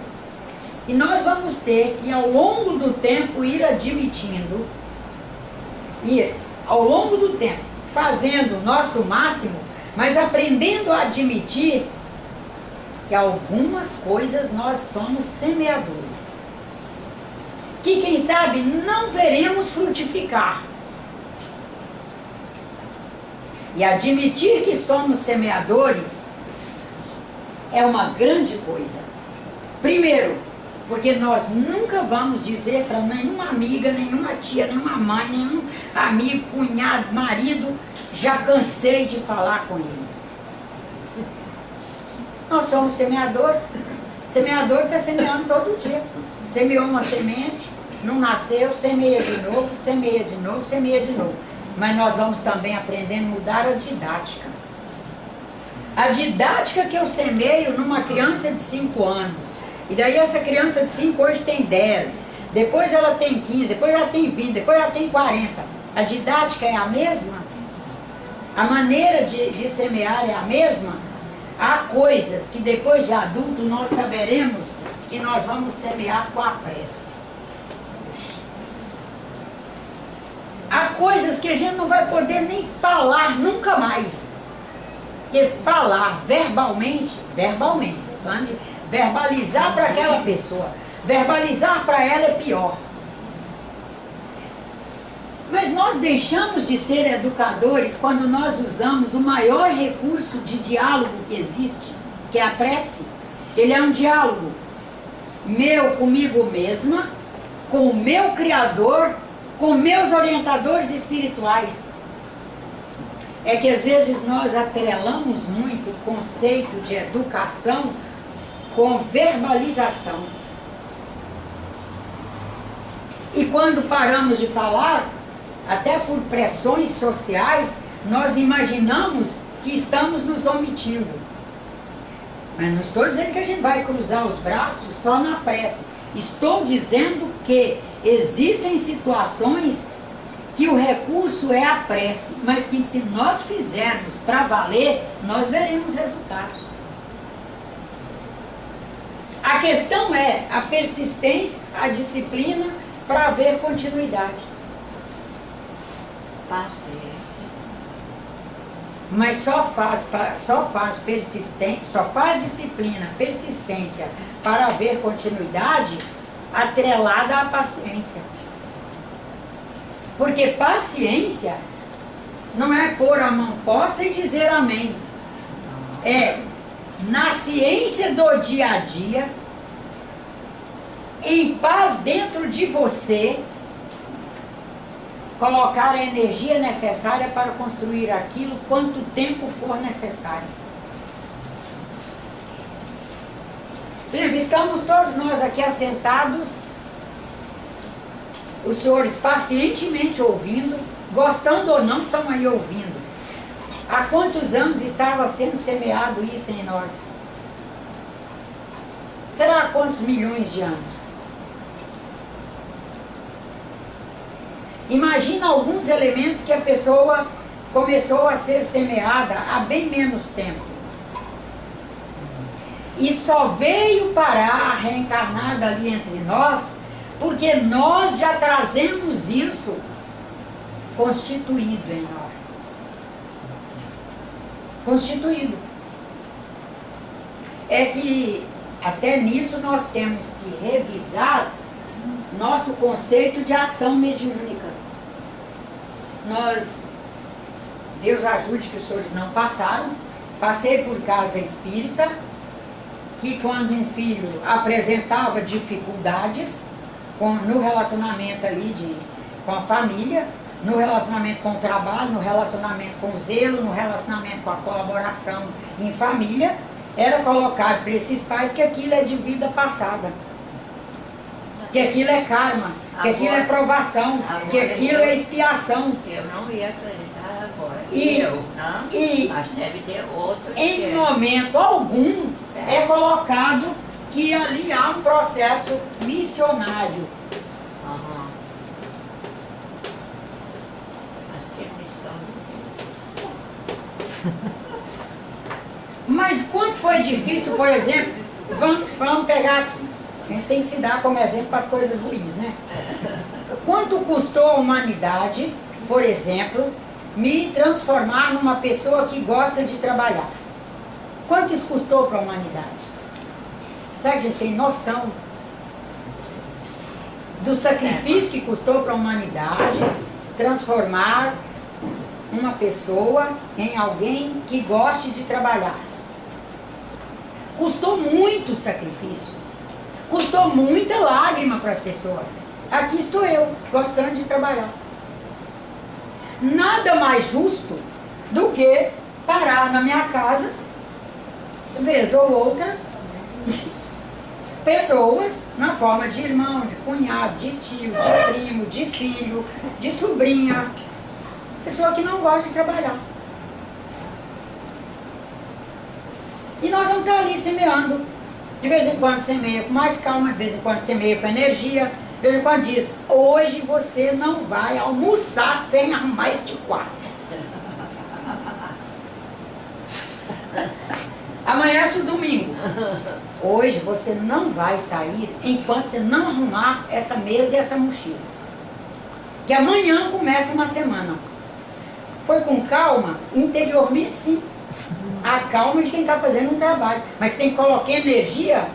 e nós vamos ter que, ao longo do tempo, ir admitindo, e ao longo do tempo, fazendo o nosso máximo, mas aprendendo a admitir que algumas coisas nós somos semeadores, que quem sabe não veremos frutificar. E admitir que somos semeadores é uma grande coisa. Primeiro, porque nós nunca vamos dizer para nenhuma amiga, nenhuma tia, nenhuma mãe, nenhum amigo, cunhado, marido, já cansei de falar com ele. Nós somos semeador. Semeador está semeando todo dia. Semeou uma semente, não nasceu, semeia de novo, semeia de novo, semeia de novo. Mas nós vamos também aprendendo a mudar a didática. A didática que eu semeio numa criança de 5 anos. E daí essa criança de 5 hoje tem 10. Depois ela tem 15, depois ela tem 20, depois ela tem 40. A didática é a mesma? A maneira de semear é a mesma? Há coisas que depois de adulto nós saberemos que nós vamos semear com a pressa. Há coisas que a gente não vai poder nem falar nunca mais. Porque falar verbalmente, falando de verbalizar para aquela pessoa, verbalizar para ela é pior. Mas nós deixamos de ser educadores quando nós usamos o maior recurso de diálogo que existe, que é a prece. Ele é um diálogo meu comigo mesma, com o meu Criador, com meus orientadores espirituais. É que às vezes nós atrelamos muito o conceito de educação com verbalização. E quando paramos de falar, até por pressões sociais, nós imaginamos que estamos nos omitindo. Mas não estou dizendo que a gente vai cruzar os braços só na prece. Estou dizendo que existem situações que o recurso é a prece, mas que se nós fizermos para valer, nós veremos resultados. A questão é a persistência, a disciplina para haver continuidade. Paciência. Mas só faz disciplina, persistência para haver continuidade atrelada à paciência. Porque paciência não é pôr a mão posta e dizer amém. É na ciência do dia a dia, em paz dentro de você, colocar a energia necessária para construir aquilo quanto tempo for necessário. Estamos todos nós aqui assentados, os senhores pacientemente ouvindo, gostando ou não, estão aí ouvindo. Há quantos anos estava sendo semeado isso em nós? Será há quantos milhões de anos? Imagina alguns elementos que a pessoa começou a ser semeada há bem menos tempo. E só veio parar reencarnada ali entre nós, porque nós já trazemos isso constituído em nós. Constituído. É que até nisso nós temos que revisar nosso conceito de ação mediúnica. Deus ajude que os senhores não passaram. Passei por casa espírita, que quando um filho apresentava dificuldades no relacionamento ali com a família, no relacionamento com o trabalho, no relacionamento com o zelo, no relacionamento com a colaboração em família, era colocado para esses pais que aquilo é de vida passada, que aquilo é karma, que aquilo é provação, que aquilo é expiação. Eu não ia acreditar agora. Mas deve ter outros. Em momento algum é colocado que ali há um processo missionário. Mas que missão difícil. Mas quanto foi difícil, por exemplo, vamos pegar aqui. A gente tem que se dar como exemplo para as coisas ruins, né? Quanto custou a humanidade, por exemplo, me transformar numa pessoa que gosta de trabalhar? Quanto isso custou para a humanidade? Será que a gente tem noção do sacrifício que custou para a humanidade transformar uma pessoa em alguém que goste de trabalhar? Custou muito sacrifício, custou muita lágrima para as pessoas. Aqui estou eu, gostando de trabalhar. Nada mais justo do que parar na minha casa, vez ou outra, pessoas na forma de irmão, de cunhado, de tio, de primo, de filho, de sobrinha, pessoa que não gosta de trabalhar. E nós vamos estar ali semeando. De vez em quando semeia com mais calma, de vez em quando semeia com energia, de vez em quando diz, hoje você não vai almoçar sem arrumar este quarto. Amanhece o domingo. Hoje você não vai sair enquanto você não arrumar essa mesa e essa mochila. Que amanhã começa uma semana. Foi com calma? Interiormente sim. A calma de quem está fazendo um trabalho. Mas tem que colocar energia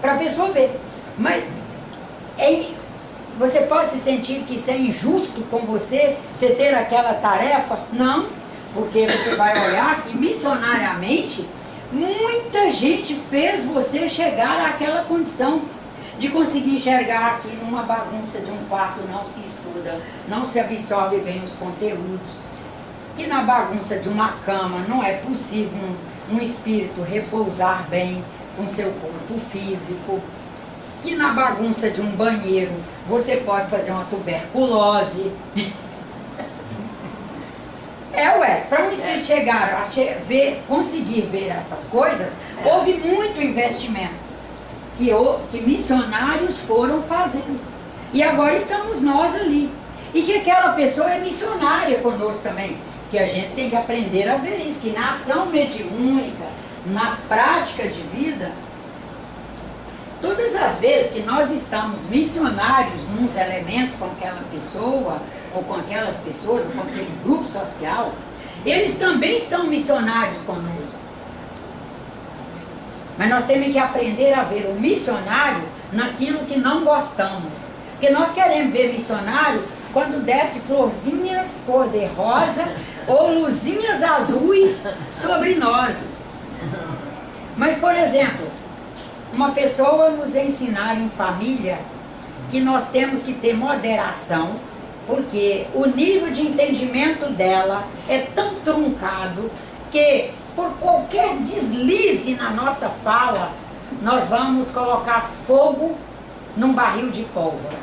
para a pessoa ver. Mas você pode se sentir que isso é injusto com você ter aquela tarefa? Não. Porque você vai olhar que missionariamente muita gente fez você chegar àquela condição de conseguir enxergar que numa bagunça de um quarto não se estuda, não se absorve bem os conteúdos, que na bagunça de uma cama não é possível um espírito repousar bem com seu corpo físico, que na bagunça de um banheiro você pode fazer uma tuberculose. Para um espírito chegar a conseguir ver essas coisas, houve muito investimento que missionários foram fazendo. E agora estamos nós ali. E que aquela pessoa é missionária conosco também. Que a gente tem que aprender a ver isso, que na ação mediúnica, na prática de vida, todas as vezes que nós estamos missionários nos elementos com aquela pessoa, ou com aquelas pessoas, ou com aquele grupo social, eles também estão missionários conosco. Mas nós temos que aprender a ver o missionário naquilo que não gostamos. Porque nós queremos ver missionário quando desce florzinhas cor-de-rosa ou luzinhas azuis sobre nós. Mas, por exemplo, uma pessoa nos ensinar em família que nós temos que ter moderação, porque o nível de entendimento dela é tão truncado que por qualquer deslize na nossa fala, nós vamos colocar fogo num barril de pólvora.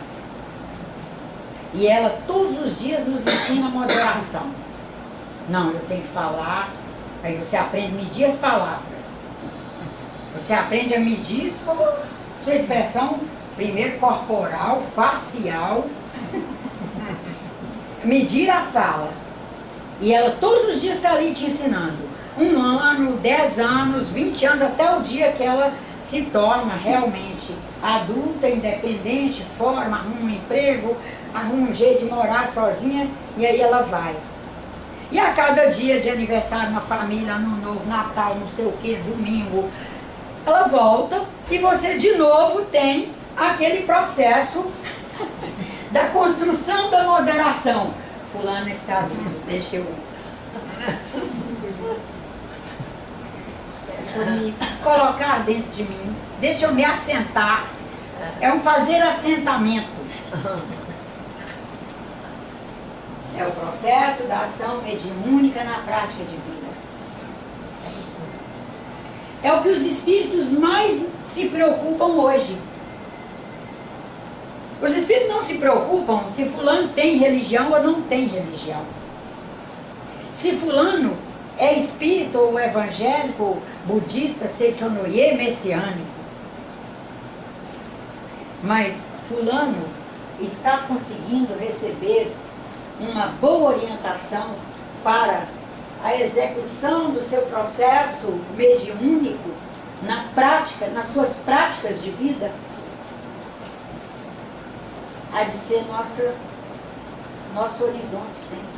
E ela todos os dias nos ensina moderação. Não, eu tenho que falar, aí você aprende a medir as palavras. Você aprende a medir sua expressão, primeiro corporal, facial, medir a fala. E ela todos os dias está ali te ensinando. 1 ano, 10 anos, 20 anos, até o dia que ela se torna realmente adulta, independente, forma, arruma um emprego, arruma um jeito de morar sozinha, e aí ela vai. E a cada dia de aniversário na família, Ano Novo, Natal, não sei o que, domingo, ela volta e você de novo tem aquele processo da construção da moderação. Fulana está vindo, deixa eu me colocar dentro de mim, deixa eu me assentar. É um fazer assentamento. É o processo da ação mediúnica na prática de vida. É o que os espíritos mais se preocupam hoje. Os espíritos não se preocupam se fulano tem religião ou não tem religião. Se fulano é espírito ou evangélico, budista, Seichonoye, messiânico. Mas fulano está conseguindo receber uma boa orientação para a execução do seu processo mediúnico na prática, nas suas práticas de vida, há de ser nosso horizonte sempre.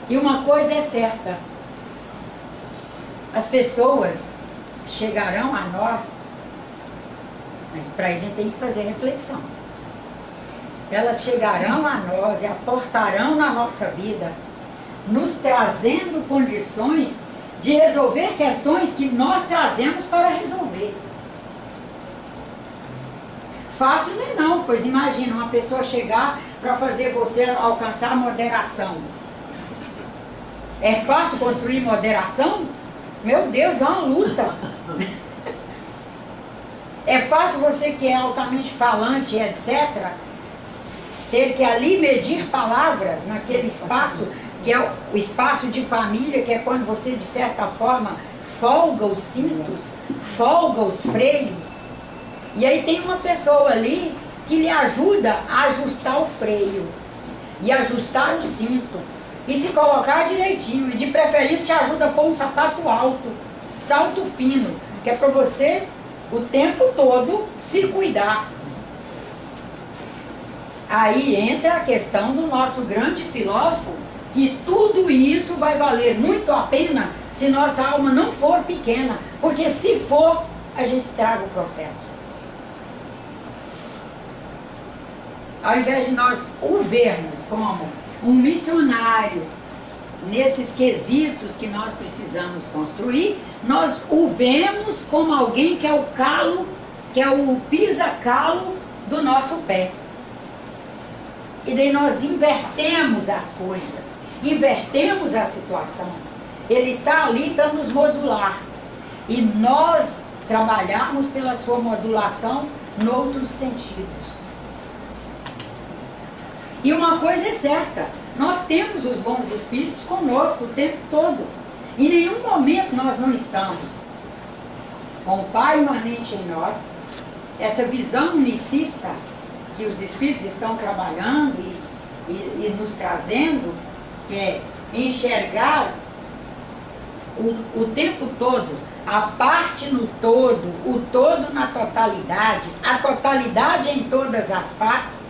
E uma coisa é certa, as pessoas chegarão a nós, mas para isso a gente tem que fazer reflexão. Elas chegarão a nós e aportarão na nossa vida, nos trazendo condições de resolver questões que nós trazemos para resolver. Fácil não, pois imagina uma pessoa chegar para fazer você alcançar a moderação. É fácil construir moderação? Meu Deus, é uma luta. É fácil você que é altamente falante, etc., ter que ali medir palavras naquele espaço, que é o espaço de família, que é quando você, de certa forma, folga os cintos, folga os freios. E aí tem uma pessoa ali que lhe ajuda a ajustar o freio e ajustar o cinto e se colocar direitinho, e de preferência te ajuda a pôr um sapato alto, salto fino, que é para você o tempo todo se cuidar. Aí entra a questão do nosso grande filósofo, que tudo isso vai valer muito a pena se nossa alma não for pequena, porque se for, a gente estraga o processo. Ao invés de nós o vermos como um missionário nesses quesitos que nós precisamos construir, nós o vemos como alguém que é o calo, que é o pisa-calo do nosso pé. E daí nós invertemos as coisas, invertemos a situação. Ele está ali para nos modular. E nós trabalharmos pela sua modulação noutros sentidos. E uma coisa é certa, nós temos os bons espíritos conosco o tempo todo. Em nenhum momento nós não estamos com o Pai imanente em nós, essa visão unicista que os espíritos estão trabalhando e nos trazendo, que é enxergar o tempo todo, a parte no todo, o todo na totalidade, a totalidade em todas as partes,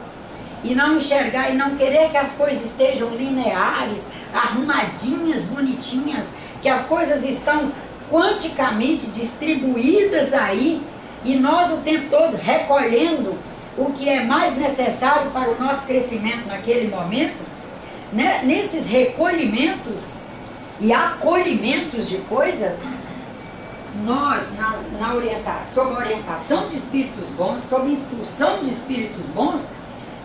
e não enxergar e não querer que as coisas estejam lineares, arrumadinhas, bonitinhas, que as coisas estão quanticamente distribuídas aí, e nós o tempo todo recolhendo o que é mais necessário para o nosso crescimento naquele momento, né? Nesses recolhimentos e acolhimentos de coisas, nós, sob a orientação de espíritos bons, sob instrução de espíritos bons,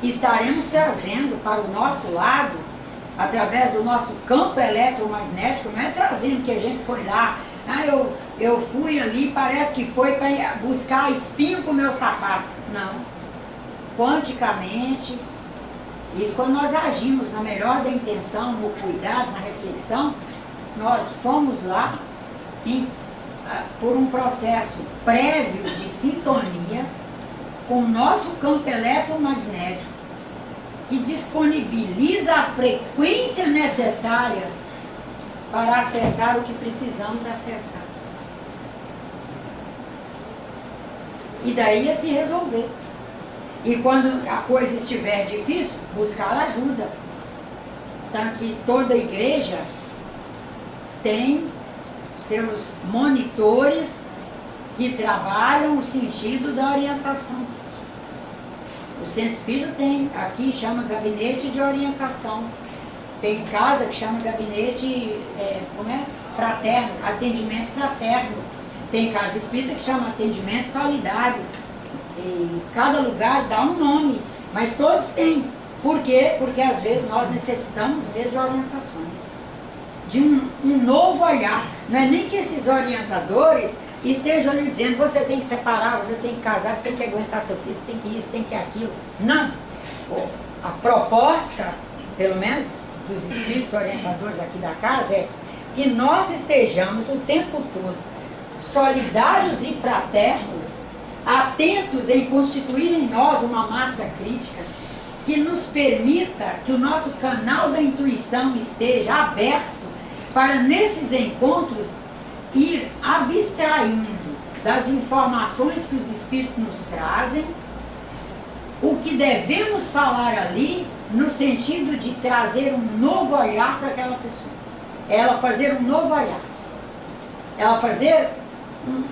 estaremos trazendo para o nosso lado, através do nosso campo eletromagnético, não é trazendo que a gente foi lá, eu fui ali, parece que foi para buscar espinho para o meu sapato. Não. Quanticamente, isso quando nós agimos na melhor da intenção, no cuidado, na reflexão, nós fomos lá por um processo prévio de sintonia com o nosso campo eletromagnético, que disponibiliza a frequência necessária para acessar o que precisamos acessar. E daí a se resolver. E quando a coisa estiver difícil, buscar ajuda. Tanto que toda igreja tem seus monitores que trabalham o sentido da orientação. O Centro Espírita tem, aqui chama gabinete de orientação. Tem casa que chama gabinete fraterno, atendimento fraterno. Tem casa espírita que chama atendimento solidário. E cada lugar dá um nome, mas todos têm. Por quê? Porque às vezes nós necessitamos mesmo de orientações, de um novo olhar. Não é nem que esses orientadores estejam lhe dizendo, você tem que separar, você tem que casar, você tem que aguentar seu filho, você tem que isso, tem que aquilo. Não. A proposta, pelo menos dos espíritos orientadores aqui da casa, é que nós estejamos o tempo todo solidários e fraternos, atentos em constituir em nós uma massa crítica que nos permita que o nosso canal da intuição esteja aberto para, nesses encontros, ir abstraindo das informações que os espíritos nos trazem, o que devemos falar ali, no sentido de trazer um novo olhar para aquela pessoa. Ela fazer um novo olhar. Ela fazer um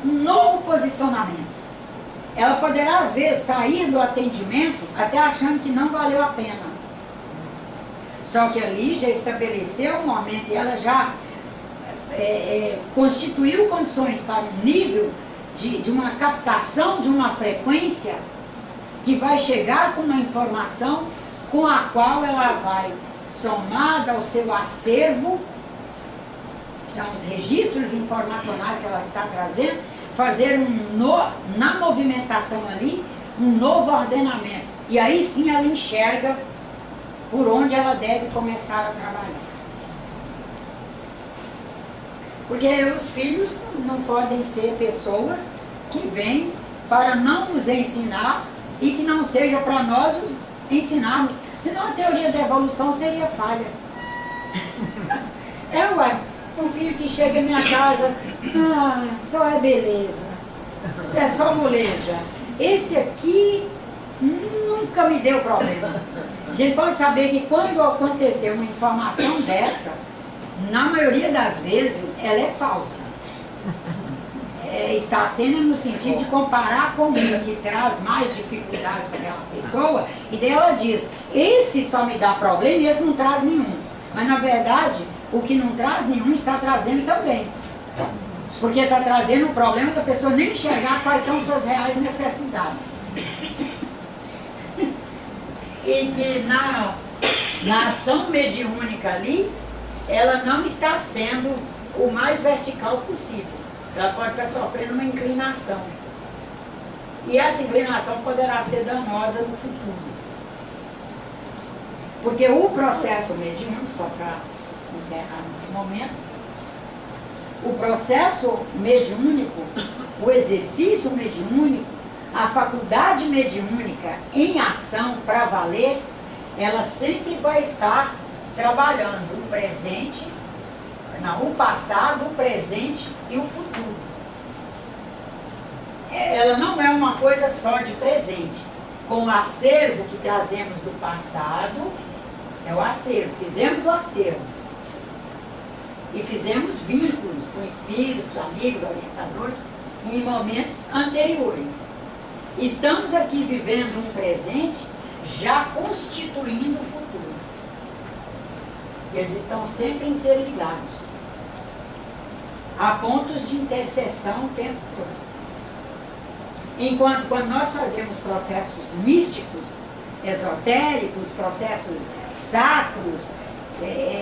novo posicionamento. Ela poderá, às vezes, sair do atendimento até achando que não valeu a pena. Só que ali já estabeleceu um momento e ela já constituiu condições para um nível de uma captação de uma frequência que vai chegar com uma informação com a qual ela vai, somada ao seu acervo, são os registros informacionais que ela está trazendo, fazer na movimentação ali, um novo ordenamento. E aí sim ela enxerga por onde ela deve começar a trabalhar. Porque os filhos não podem ser pessoas que vêm para não nos ensinar e que não seja para nós os ensinarmos. Senão a teoria da evolução seria falha. Ué, um filho que chega em minha casa, só é beleza, é só moleza. Esse aqui nunca me deu problema. A gente pode saber que quando acontecer uma informação dessa, na maioria das vezes, ela é falsa. Está sendo no sentido de comparar com uma que traz mais dificuldades para aquela pessoa, e daí ela diz, esse só me dá problema e esse não traz nenhum. Mas na verdade, o que não traz nenhum está trazendo também. Porque está trazendo o problema da pessoa nem enxergar quais são suas reais necessidades. E que na ação mediúnica ali, ela não está sendo o mais vertical possível. Ela pode estar sofrendo uma inclinação. E essa inclinação poderá ser danosa no futuro. Porque o processo mediúnico, só para encerrar nesse momento, o processo mediúnico, o exercício mediúnico, a faculdade mediúnica em ação para valer, ela sempre vai estar trabalhando o presente, o passado, o presente e o futuro. Ela não é uma coisa só de presente. Com o acervo que trazemos do passado, é o acervo, fizemos o acervo. E fizemos vínculos com espíritos, amigos, orientadores, em momentos anteriores. Estamos aqui vivendo um presente, já constituindo o futuro. Eles estão sempre interligados. Há pontos de interseção o tempo todo. Enquanto quando nós fazemos processos místicos, esotéricos, processos sacros,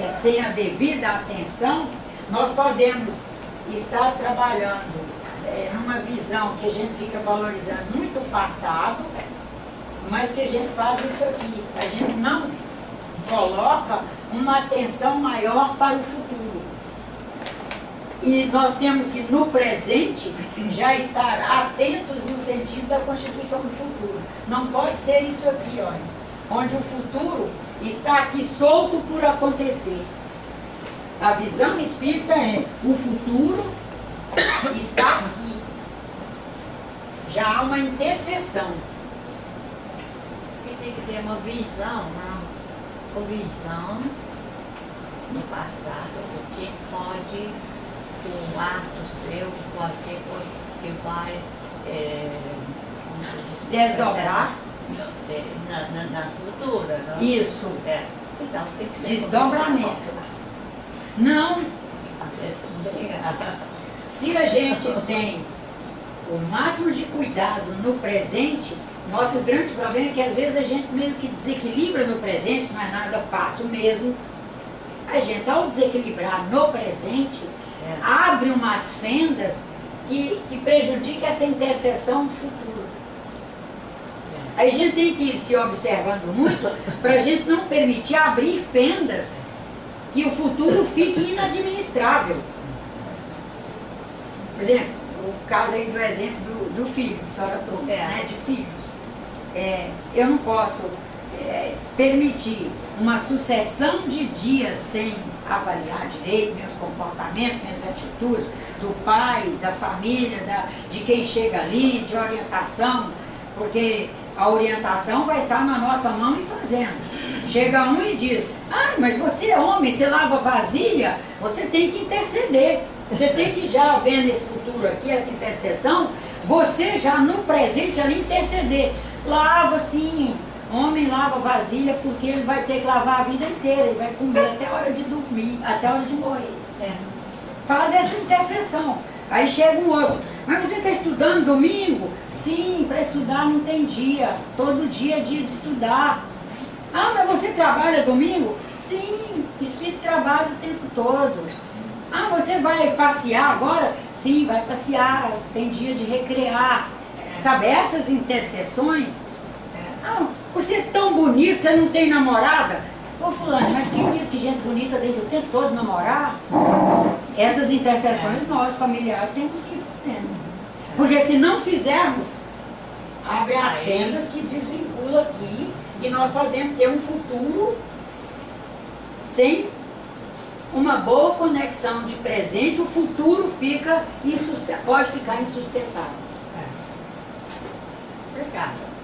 sem a devida atenção, nós podemos estar trabalhando numa visão que a gente fica valorizando muito o passado, mas que a gente faz isso aqui. A gente não coloca uma atenção maior para o futuro. E nós temos que, no presente, já estar atentos no sentido da constituição do futuro. Não pode ser isso aqui, olha, onde o futuro está aqui solto por acontecer. A visão espírita é, o futuro está aqui. Já há uma interseção. E tem que ter uma visão, uma visão no passado, o que pode, um ato seu, qualquer coisa que vai desdobrar na cultura. Não? Isso. Então tem que ser desdobramento. Não. Se a gente tem o máximo de cuidado no presente, nosso grande problema é que às vezes a gente meio que desequilibra no presente, não é nada fácil mesmo. A gente, ao desequilibrar no presente, abre umas fendas que prejudicam essa interseção do futuro. Aí a gente tem que ir se observando muito para a gente não permitir abrir fendas que o futuro fique inadministrável. Por exemplo, o caso aí do exemplo do filho, que a senhora trouxe, né, de filhos. Eu não posso permitir uma sucessão de dias sem avaliar direito meus comportamentos, minhas atitudes, do pai, da família, de quem chega ali, de orientação, porque a orientação vai estar na nossa mão e fazendo. Chega um e diz, mas você é homem, você lava vasilha, você tem que interceder. Você tem que já ver nesse futuro aqui, essa intercessão, você já no presente ali interceder. Lava sim, homem lava vasilha porque ele vai ter que lavar a vida inteira, ele vai comer até a hora de dormir, até a hora de morrer. Faz essa intercessão. Aí chega um outro, mas você está estudando domingo? Sim, para estudar não tem dia, todo dia é dia de estudar. Mas você trabalha domingo? Sim, espírito trabalha o tempo todo. Você vai passear agora? Sim, vai passear, tem dia de recrear. Sabe, essas intercessões. Você é tão bonito, você não tem namorada? Ô fulano, mas quem diz que gente bonita tem o tempo todo namorar? Essas intercessões nós, familiares, temos que ir fazendo. Porque se não fizermos, abre as fendas que desvincula aqui e nós podemos ter um futuro sem uma boa conexão de presente, o futuro pode ficar insustentável. Obrigada.